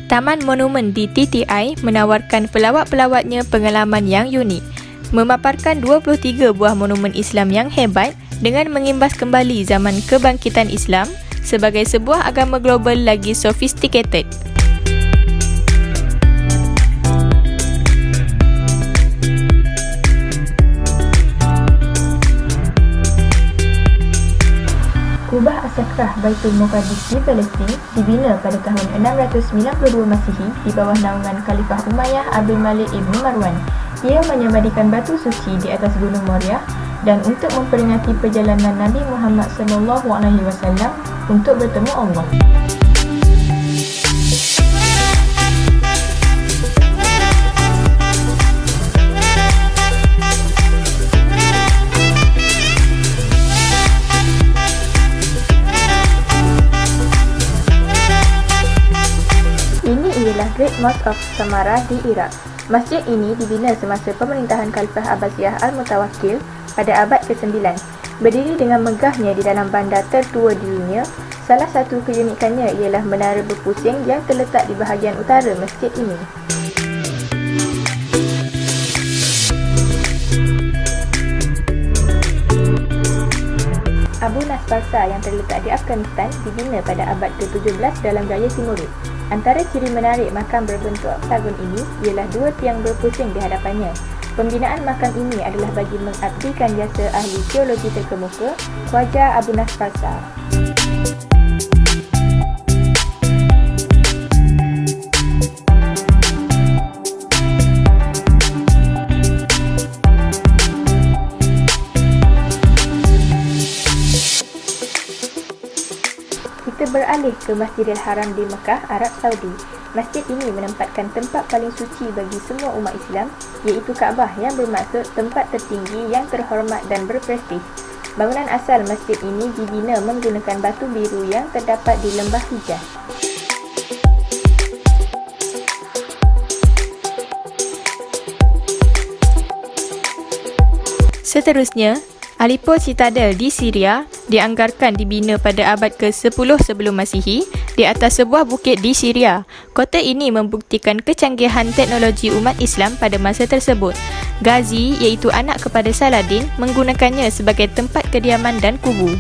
Taman Monumen di TTI menawarkan pelawat-pelawatnya pengalaman yang unik, memaparkan 23 buah monumen Islam yang hebat dengan mengimbas kembali zaman kebangkitan Islam sebagai sebuah agama global lagi sophisticated. Kubah As-Sakrah Baitul Muqaddis di Palestin dibina pada tahun 692 Masihi di bawah naungan Khalifah Umayyah Abdul Malik ibn Marwan. Ia menyamadikan batu suci di atas Gunung Moriah dan untuk memperingati perjalanan Nabi Muhammad SAW untuk bertemu Allah. Great Mosque of Samarra di Iraq. Masjid ini dibina semasa pemerintahan Khalifah Abbasiyah Al-Mutawakkil pada abad ke-9. Berdiri dengan megahnya di dalam bandar tertua di dunia, salah satu keunikannya ialah menara berpusing yang terletak di bahagian utara masjid ini. Abu Nasbasa yang terletak di Afghanistan dibina pada abad ke-17 dalam gaya Timurid. Antara ciri menarik makam berbentuk oktagon ini ialah dua tiang berpusing di hadapannya. Pembinaan makam ini adalah bagi mengabdikan jasa ahli teologi terkemuka, Khwaja Abu Nasbasa. Kita beralih ke Masjidil Haram di Mekah, Arab Saudi. Masjid ini menempatkan tempat paling suci bagi semua umat Islam, iaitu Kaabah yang bermaksud tempat tertinggi yang terhormat dan berprestij. Bangunan asal masjid ini dibina menggunakan batu biru yang terdapat di Lembah Hijaz. Seterusnya, Aleppo Citadel di Syria dianggarkan dibina pada abad ke-10 sebelum Masihi di atas sebuah bukit di Syria. Kota ini membuktikan kecanggihan teknologi umat Islam pada masa tersebut. Ghazi, iaitu anak kepada Saladin, menggunakannya sebagai tempat kediaman dan kubu.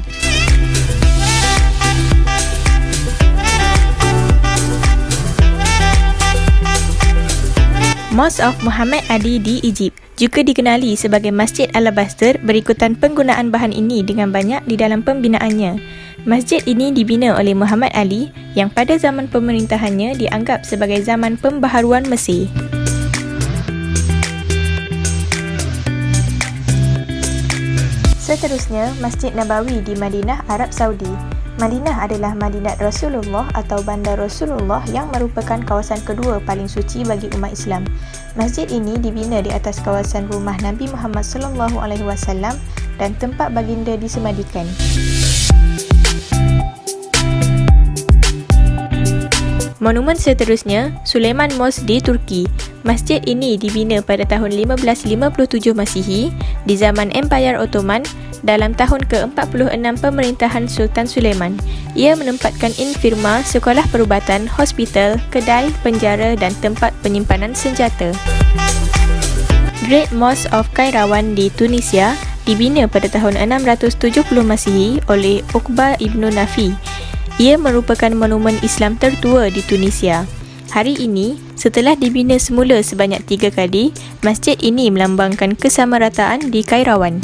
Mosque of Muhammad Ali di Egypt juga dikenali sebagai Masjid Alabaster berikutan penggunaan bahan ini dengan banyak di dalam pembinaannya. Masjid ini dibina oleh Muhammad Ali yang pada zaman pemerintahannya dianggap sebagai zaman pembaharuan Mesir. Seterusnya, Masjid Nabawi di Madinah, Arab Saudi. Madinah adalah Madinat Rasulullah atau Bandar Rasulullah yang merupakan kawasan kedua paling suci bagi umat Islam. Masjid ini dibina di atas kawasan rumah Nabi Muhammad SAW dan tempat baginda disemadikan. Monumen seterusnya, Sulaiman Mosque di Turki. Masjid ini dibina pada tahun 1557 Masihi di zaman Empayar Ottoman dalam tahun ke-46 pemerintahan Sultan Sulaiman. Ia menempatkan infirma, sekolah perubatan, hospital, kedai, penjara dan tempat penyimpanan senjata. Great Mosque of Kairawan di Tunisia dibina pada tahun 670 Masihi oleh Uqbah ibn Nafi. Ia merupakan monumen Islam tertua di Tunisia. Hari ini, setelah dibina semula sebanyak 3 kali, masjid ini melambangkan kesamarataan di Kairawan.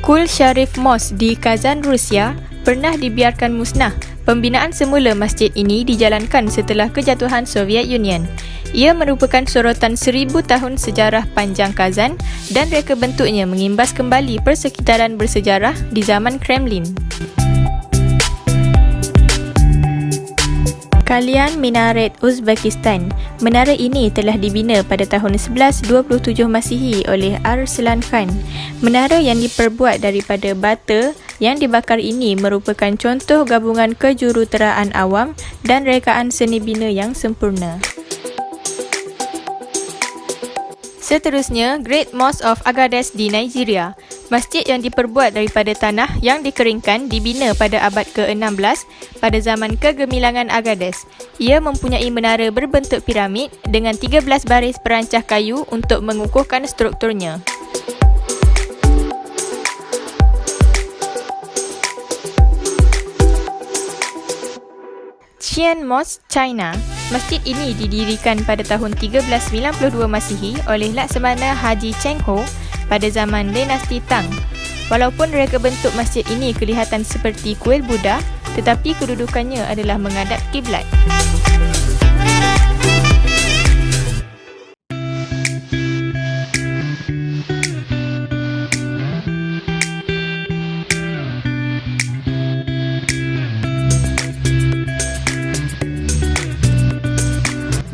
Kul Sharif Mosque di Kazan, Rusia pernah dibiarkan musnah. Pembinaan semula masjid ini dijalankan setelah kejatuhan Soviet Union. Ia merupakan sorotan 1000 tahun sejarah panjang Kazan dan reka bentuknya mengimbas kembali persekitaran bersejarah di zaman Kremlin. Kalian Minaret, Uzbekistan. Menara ini telah dibina pada tahun 1127 Masihi oleh Arslan Khan. Menara yang diperbuat daripada bata Yang dibakar ini merupakan contoh gabungan kejuruteraan awam dan rekaan seni bina yang sempurna. Seterusnya, Great Mosque of Agadez di Nigeria. Masjid yang diperbuat daripada tanah yang dikeringkan dibina pada abad ke-16 pada zaman kegemilangan Agadez. Ia mempunyai menara berbentuk piramid dengan 13 baris perancah kayu untuk mengukuhkan strukturnya. Qian Mosque, China. Masjid ini didirikan pada tahun 1392 Masihi oleh Laksamana Haji Cheng Ho pada zaman dinasti Tang. Walaupun reka bentuk masjid ini kelihatan seperti kuil Buddha, tetapi kedudukannya adalah menghadap kiblat.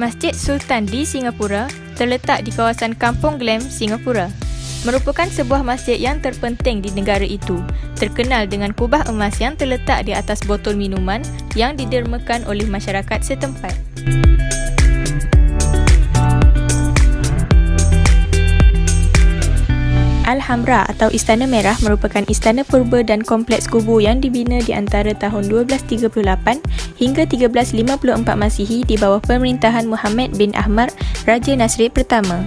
Masjid Sultan di Singapura terletak di kawasan Kampung Glam, Singapura. Merupakan sebuah masjid yang terpenting di negara itu, terkenal dengan kubah emas yang terletak di atas botol minuman yang didermakan oleh masyarakat setempat. Al-Hamra atau Istana Merah merupakan istana purba dan kompleks kubu yang dibina di antara tahun 1238 hingga 1354 Masihi di bawah pemerintahan Muhammad bin Ahmad, Raja Nasrid pertama.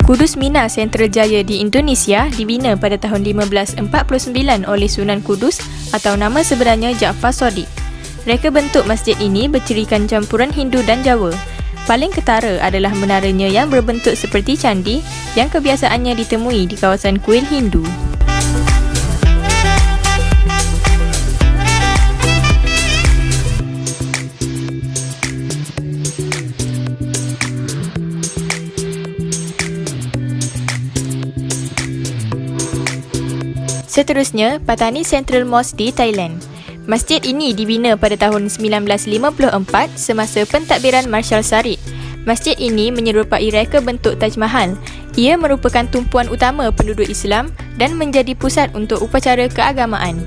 Kudus Mina Central Jaya di Indonesia dibina pada tahun 1549 oleh Sunan Kudus atau nama sebenarnya Jaafar Shadiq. Reka bentuk masjid ini bercirikan campuran Hindu dan Jawa. Paling ketara adalah menaranya yang berbentuk seperti candi yang kebiasaannya ditemui di kawasan kuil Hindu. Seterusnya, Patani Central Mosque di Thailand. Masjid ini dibina pada tahun 1954 semasa pentadbiran Marshal Sarit. Masjid ini menyerupai reka bentuk Taj Mahal. Ia merupakan tumpuan utama penduduk Islam dan menjadi pusat untuk upacara keagamaan.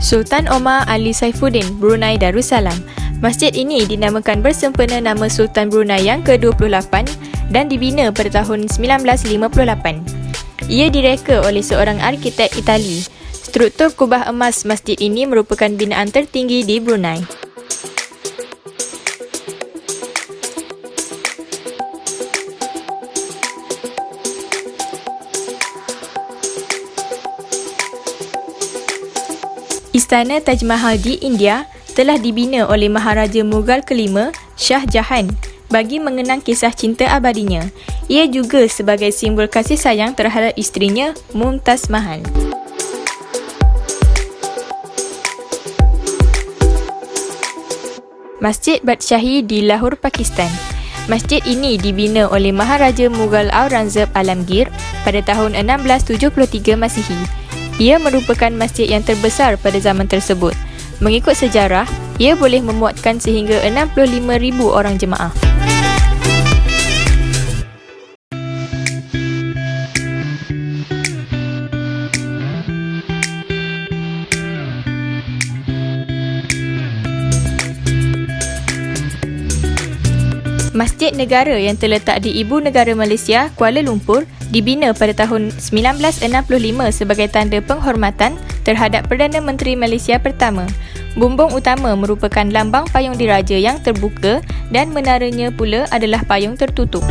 Sultan Omar Ali Saifuddin, Brunei Darussalam. Masjid ini dinamakan bersempena nama Sultan Brunei yang ke-28 dan dibina pada tahun 1958. Ia direka oleh seorang arkitek Itali. Struktur kubah emas masjid ini merupakan binaan tertinggi di Brunei. Istana Taj Mahal di India telah dibina oleh Maharaja Mughal kelima, Shah Jahan, bagi mengenang kisah cinta abadinya. Ia juga sebagai simbol kasih sayang terhadap isterinya, Mumtaz Mahal. Masjid Badshahi di Lahore, Pakistan. Masjid ini dibina oleh Maharaja Mughal Aurangzeb Alamgir pada tahun 1673 Masihi. Ia merupakan masjid yang terbesar pada zaman tersebut. Mengikut sejarah, ia boleh memuatkan sehingga 65,000 orang jemaah. Masjid Negara yang terletak di Ibu Negara Malaysia, Kuala Lumpur, dibina pada tahun 1965 sebagai tanda penghormatan terhadap Perdana Menteri Malaysia pertama. Bumbung utama merupakan lambang payung diraja yang terbuka dan menaranya pula adalah payung tertutup.